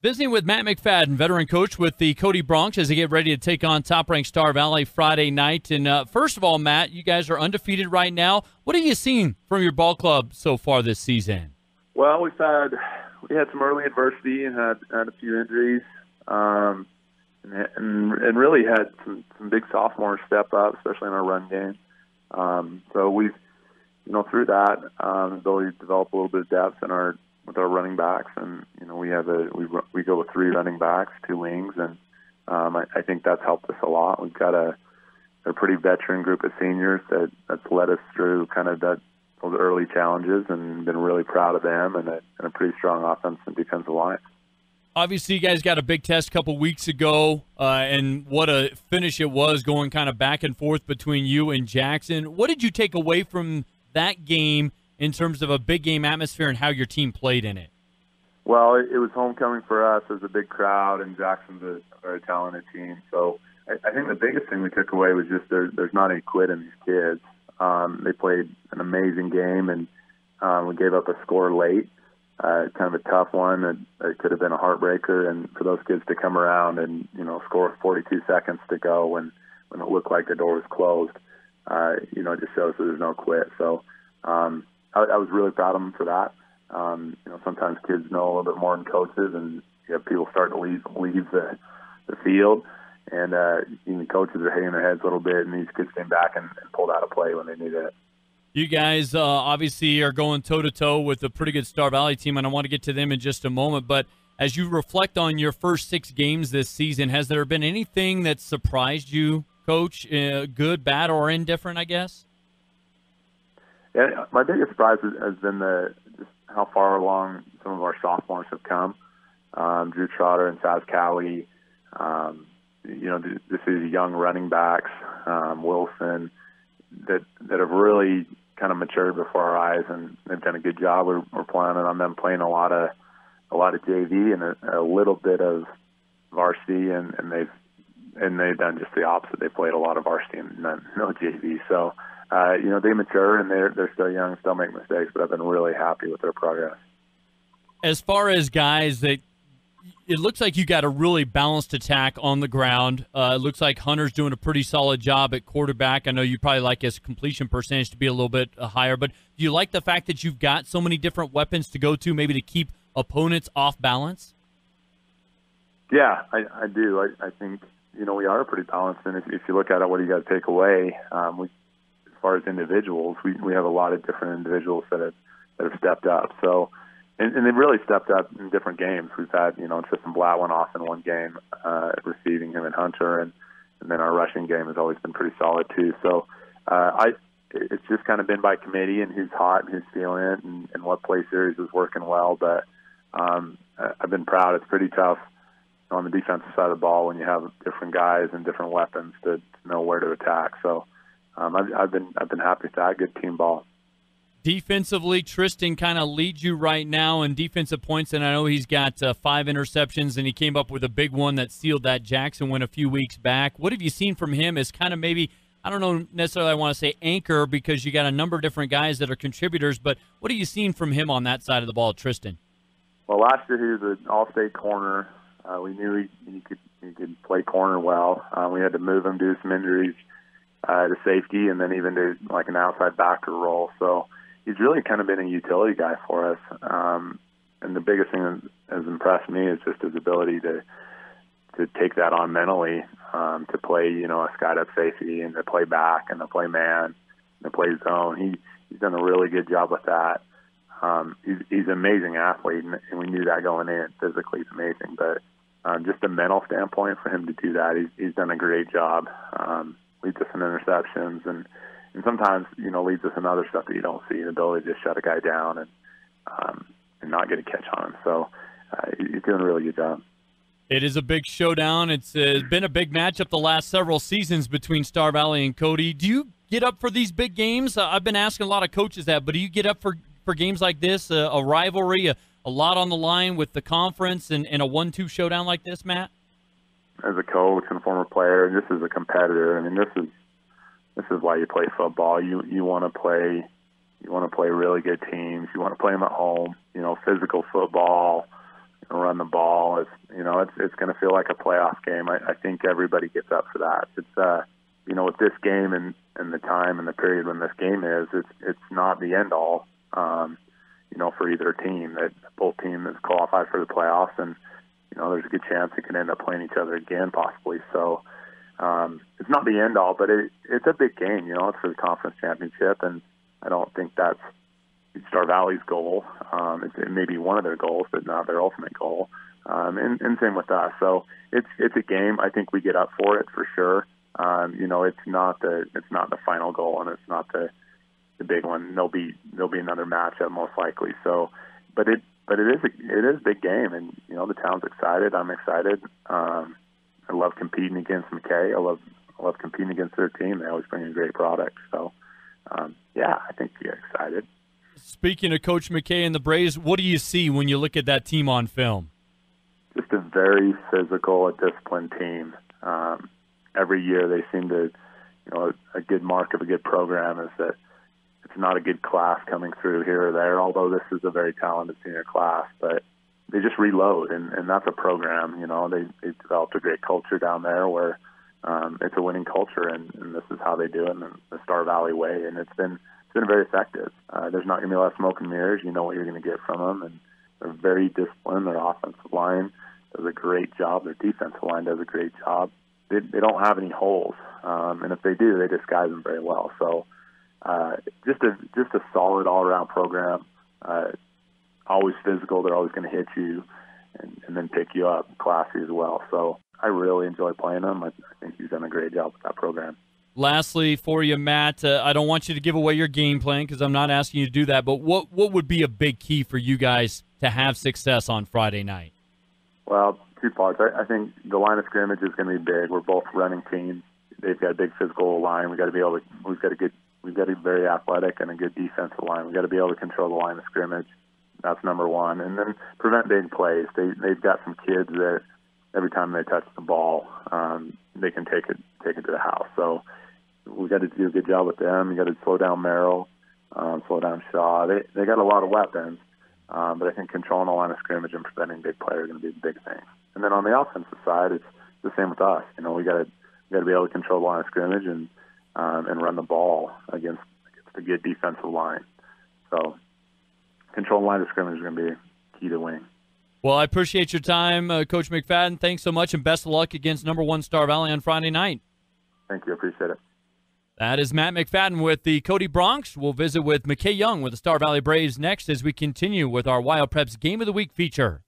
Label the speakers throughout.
Speaker 1: Visiting with Matt McFadden, veteran coach with the Cody Bronx, as they get ready to take on top-ranked Star Valley Friday night. And first of all, Matt, you guys are undefeated right now. What have you seen from your ball club so far this season?
Speaker 2: Well, we had some early adversity and had a few injuries, and really had some big sophomores step up, especially in our run game. So we've, through that, ability to develop a little bit of depth with our running backs, and we go with 3 running backs, 2 wings, and I think that's helped us a lot. We've got a pretty veteran group of seniors that's led us through kind of those early challenges, and been really proud of them, and a pretty strong offense and defensive line.
Speaker 1: Obviously, you guys got a big test a couple weeks ago, and what a finish it was, going kind of back and forth between you and Jackson. What did you take away from that game in terms of a big game atmosphere and how your team played in it?
Speaker 2: Well, it was homecoming for us. There's a big crowd, and Jackson's a very talented team. So I think the biggest thing we took away was just there's not any quit in these kids. They played an amazing game, and we gave up a score late, kind of a tough one. It could have been a heartbreaker, and for those kids to come around and score with 42 seconds to go when it looked like the door was closed, it just shows that there's no quit. So I was really proud of them for that. Sometimes kids know a little bit more than coaches, and you have people starting to leave the field, and even coaches are hanging their heads a little bit, and these kids came back and pulled out a play when they needed it.
Speaker 1: You guys obviously are going toe-to-toe with a pretty good Star Valley team, and I want to get to them in just a moment. But as you reflect on your first 6 games this season, has there been anything that surprised you, Coach, good, bad, or indifferent, I guess?
Speaker 2: Yeah, my biggest surprise has been just how far along some of our sophomores have come. Drew Trotter and Saz Cowie, this is young running backs, Wilson, that have really kind of matured before our eyes, and they've done a good job. We're planning on them playing a lot of JV and a little bit of varsity, and they've done just the opposite. They played a lot of varsity and no JV. So they mature, and they're still young, still make mistakes, but I've been really happy with their progress.
Speaker 1: As far as guys that, it looks like you got a really balanced attack on the ground. It looks like Hunter's doing a pretty solid job at quarterback. I know you probably like his completion percentage to be a little bit higher, but do you like the fact that you've got so many different weapons to go to, maybe to keep opponents off balance?
Speaker 2: Yeah, I do. I think, we are pretty balanced, and if you look at it, what do you got to take away? As far as individuals, we have a lot of different individuals that have stepped up. So, and they've really stepped up in different games. We've had, Tristan Blatt went off in one game, receiving him and Hunter, and then our rushing game has always been pretty solid too. So, it's just kind of been by committee and who's hot and who's feeling it, and what play series is working well. But I've been proud. It's pretty tough on the defensive side of the ball when you have different guys and different weapons to know where to attack. So I've been happy with that. Good team ball.
Speaker 1: Defensively, Tristan kind of leads you right now in defensive points, and I know he's got 5 interceptions, and he came up with a big one that sealed that Jackson win a few weeks back. What have you seen from him as kind of maybe, I don't know necessarily I want to say anchor, because you got a number of different guys that are contributors, but what have you seen from him on that side of the ball, Tristan?
Speaker 2: Well, last year he was an all-state corner. We knew he could play corner well. We had to move him due to some injuries to safety, and then even to like an outside backer role. So he's really kind of been a utility guy for us. And the biggest thing that has impressed me is just his ability to take that on mentally, to play, a skied up safety, and to play back, and to play man, and to play zone. He's done a really good job with that. He's an amazing athlete, and we knew that going in. Physically, he's amazing, but just a mental standpoint for him to do that, he's done a great job. Leads us in interceptions, and sometimes, leads us in other stuff that you don't see, the ability to just shut a guy down and not get a catch on him. So he's doing a really good job.
Speaker 1: It is a big showdown. It's been a big matchup the last several seasons between Star Valley and Cody. Do you get up for these big games? I've been asking a lot of coaches that, but do you get up for games like this, a rivalry, a lot on the line with the conference, and a 1-2 showdown like this, Matt?
Speaker 2: As a coach and former player, and just as a competitor, I mean, this is why you play football. You want to play really good teams. You want to play them at home. Physical football. and run the ball. It's going to feel like a playoff game. I think everybody gets up for that. It's with this game and the time and the period when this game is, it's not the end all. For either team. That both teams is qualified for the playoffs, and there's a good chance they can end up playing each other again, possibly. So it's not the end all, but it's a big game. It's for the conference championship, and I don't think that's Star Valley's goal. It may be one of their goals, but not their ultimate goal. And same with us. So it's a game. I think we get up for it for sure. It's not the final goal, and it's not the big one. There'll be another matchup most likely. So, but it is a big game, and the town's excited. I'm excited. I love competing against McKay. I love competing against their team. They always bring a great product. So, I think you get excited.
Speaker 1: Speaking of Coach McKay and the Braves, what do you see when you look at that team on film?
Speaker 2: Just a very physical, disciplined team. Every year they seem to, a good mark of a good program is that it's not a good class coming through here or there, although this is a very talented senior class, but they just reload, and that's a program. They developed a great culture down there where it's a winning culture, and this is how they do it in the Star Valley way, and it's been very effective. There's not going to be a lot of smoke and mirrors. You know what you're going to get from them, and they're very disciplined. Their offensive line does a great job. Their defensive line does a great job. They don't have any holes, and if they do, they disguise them very well. So just a solid all-around program. Always physical. They're always going to hit you and then pick you up. Classy as well. So I really enjoy playing them. I think he's done a great job with that program.
Speaker 1: Lastly, for you, Matt, I don't want you to give away your game plan because I'm not asking you to do that, but what would be a big key for you guys to have success on Friday night?
Speaker 2: Well, two parts. I think the line of scrimmage is going to be big. We're both running teams. They've got a big physical line. We've got to be very athletic and a good defensive line. We've got to be able to control the line of scrimmage. That's number one. And then prevent big plays. They've got some kids that every time they touch the ball, they can take it to the house. So we've got to do a good job with them. You got to slow down Merrill, slow down Shaw. They got a lot of weapons, but I think controlling the line of scrimmage and preventing big plays are going to be the big thing. And then on the offensive side, it's the same with us. We got to be able to control the line of scrimmage and run the ball against a good defensive line. So controlling the line of scrimmage is going to be key to winning.
Speaker 1: Well, I appreciate your time, Coach McFadden. Thanks so much, and best of luck against number 1 Star Valley on Friday night.
Speaker 2: Thank you. Appreciate it.
Speaker 1: That is Matt McFadden with the Cody Bronx. We'll visit with McKay Young with the Star Valley Braves next as we continue with our WyoPreps Game of the Week feature.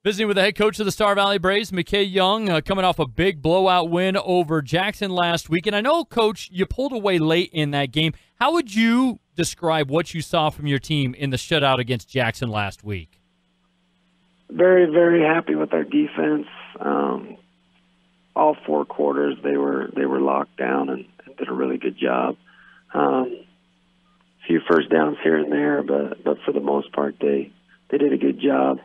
Speaker 1: Visiting with the head coach of the Star Valley Braves, McKay Young, coming off a big blowout win over Jackson last week. And I know, Coach, you pulled away late in that game. How would you describe what you saw from your team in the shutout against Jackson last week?
Speaker 3: Very, very happy with our defense. All 4 quarters, they were locked down and did a really good job. A few first downs here and there, but for the most part, they did a good job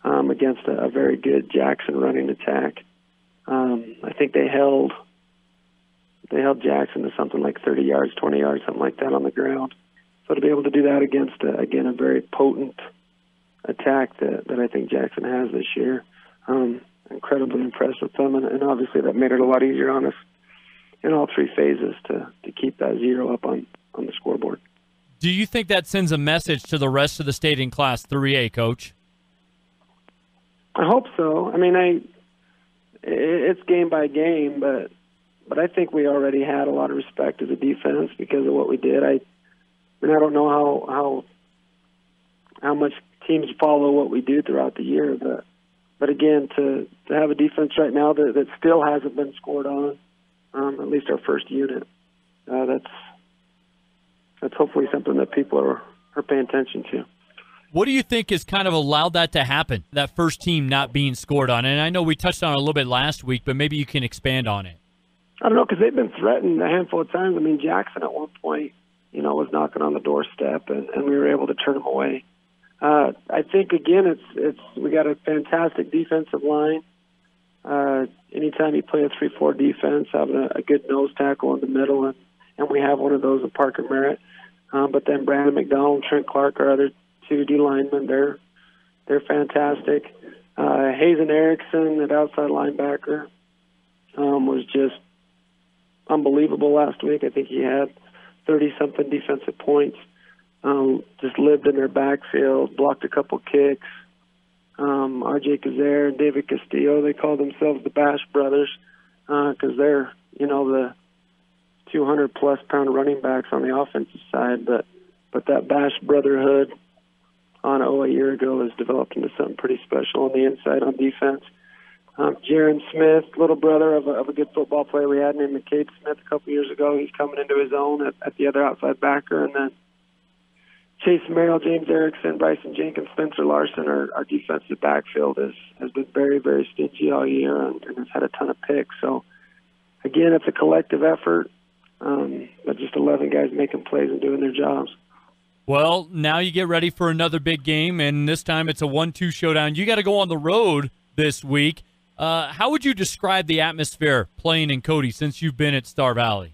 Speaker 3: against a very good Jackson running attack. I think they held Jackson to something like 30 yards, 20 yards, something like that on the ground. So to be able to do that against again a very potent attack that I think Jackson has this year. Incredibly impressed with them, and obviously that made it a lot easier on us in all 3 phases to keep that 0 up on the scoreboard.
Speaker 1: Do you think that sends a message to the rest of the state in Class 3A, Coach?
Speaker 3: I hope so. I mean, it's game by game, but I think we already had a lot of respect as a defense because of what we did. I don't know how much teams follow what we do throughout the year, but again, to have a defense right now that still hasn't been scored on, at least our first unit, that's hopefully something that people are paying attention to.
Speaker 1: What do you think has kind of allowed that to happen, that first team not being scored on? And I know we touched on it a little bit last week, but maybe you can expand on it.
Speaker 3: I don't know, because they've been threatened a handful of times. I mean, Jackson at one point, was knocking on the doorstep, and we were able to turn them away. I think, again, we got a fantastic defensive line. Anytime you play a 3-4 defense, having a good nose tackle in the middle, and we have one of those in Parker Merritt. But then Brandon McDonald, Trent Clark, our other 2 D linemen, they're They're fantastic. Hazen Erickson at outside linebacker was just unbelievable last week. I think he had 30-something defensive points. Just lived in their backfield, blocked a couple kicks. R.J. Kazare and David Castillo, they call themselves the Bash Brothers because they're, the 200-plus pound running backs on the offensive side. But that Bash brotherhood on a year ago has developed into something pretty special on the inside on defense. Jaron Smith, little brother of a good football player we had named McKay Smith a couple years ago. He's coming into his own at the other outside backer. And then Chase Merrill, James Erickson, Bryson Jenkins, Spencer Larson, our defensive backfield has been very, very stingy all year and has had a ton of picks. So, again, it's a collective effort, but just 11 guys making plays and doing their jobs.
Speaker 1: Well, now you get ready for another big game, and this time it's a 1-2 showdown. You got to go on the road this week. How would you describe the atmosphere playing in Cody since you've been at Star Valley?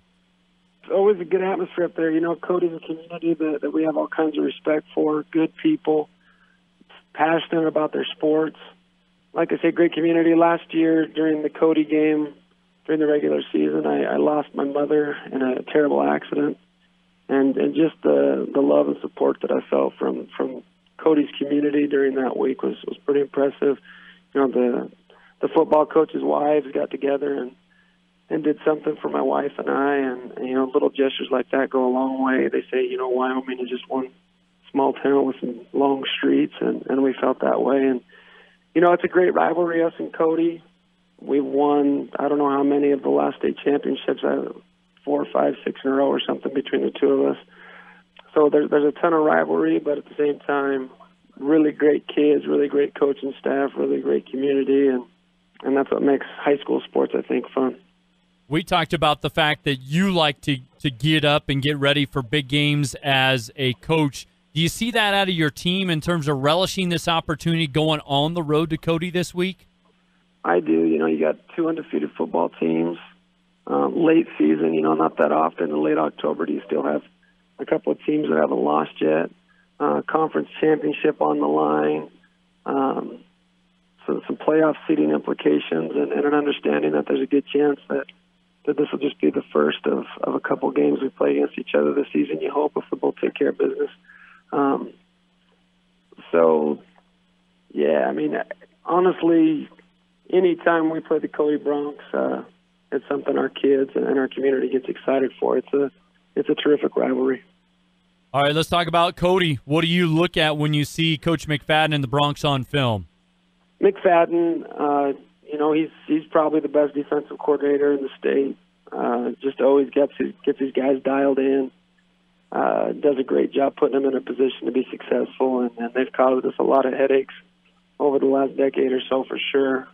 Speaker 3: It's always a good atmosphere up there. Cody's a community that we have all kinds of respect for, good people, passionate about their sports. Like I say, great community. Last year during the Cody game, during the regular season, I lost my mother in a terrible accident. And just the love and support that I felt from Cody's community during that week was pretty impressive. The football coaches' wives got together and did something for my wife and I, and little gestures like that go a long way. They say, Wyoming is just one small town with some long streets, and we felt that way. And it's a great rivalry, us and Cody. We've won I don't know how many of the last state championships, 4, 5, 6 in a row or something between the two of us. So there's a ton of rivalry, but at the same time, really great kids, really great coaching staff, really great community, and that's what makes high school sports, I think, fun.
Speaker 1: We talked about the fact that you like to get up and get ready for big games as a coach. Do you see that out of your team in terms of relishing this opportunity going on the road to Cody this week?
Speaker 3: I do. You got 2 undefeated football teams. Late season, not that often. In late October, do you still have a couple of teams that haven't lost yet? Conference championship on the line. So some playoff seeding implications and an understanding that there's a good chance that this will just be the first of a couple games we play against each other this season, you hope, if we both take care of business. Honestly, anytime we play the Cody Bronx, it's something our kids and our community gets excited for. It's a terrific rivalry.
Speaker 1: All right, let's talk about Cody. What do you look at when you see Coach McFadden and the Bronx on film?
Speaker 3: McFadden, he's probably the best defensive coordinator in the state. Just always gets his guys dialed in. Does a great job putting them in a position to be successful, and they've caused us a lot of headaches over the last decade or so for sure.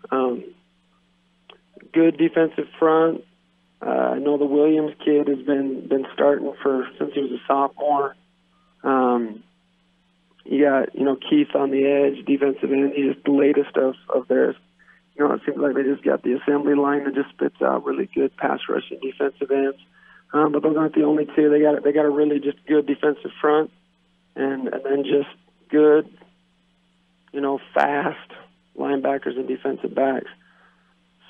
Speaker 3: Good defensive front. I know the Williams kid has been starting since he was a sophomore. You got Keith on the edge, defensive end. He's just the latest of theirs. It seems like they just got the assembly line that just spits out really good pass rushing defensive ends. But those aren't the only two. They got a really just good defensive front, and then just good, fast linebackers and defensive backs.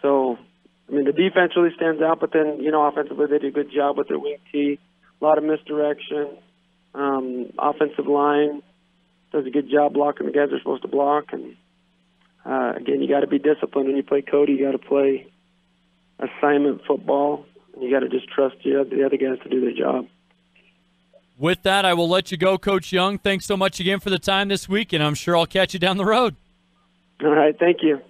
Speaker 3: So, the defense really stands out, but then, offensively they do a good job with their wing tee. A lot of misdirection. Offensive line does a good job blocking the guys they're supposed to block. And, again, you got to be disciplined when you play Cody. You got to play assignment football. And you got to just trust the other guys to do their job.
Speaker 1: With that, I will let you go, Coach Young. Thanks so much again for the time this week, and I'm sure I'll catch you down the road.
Speaker 3: All right, thank you.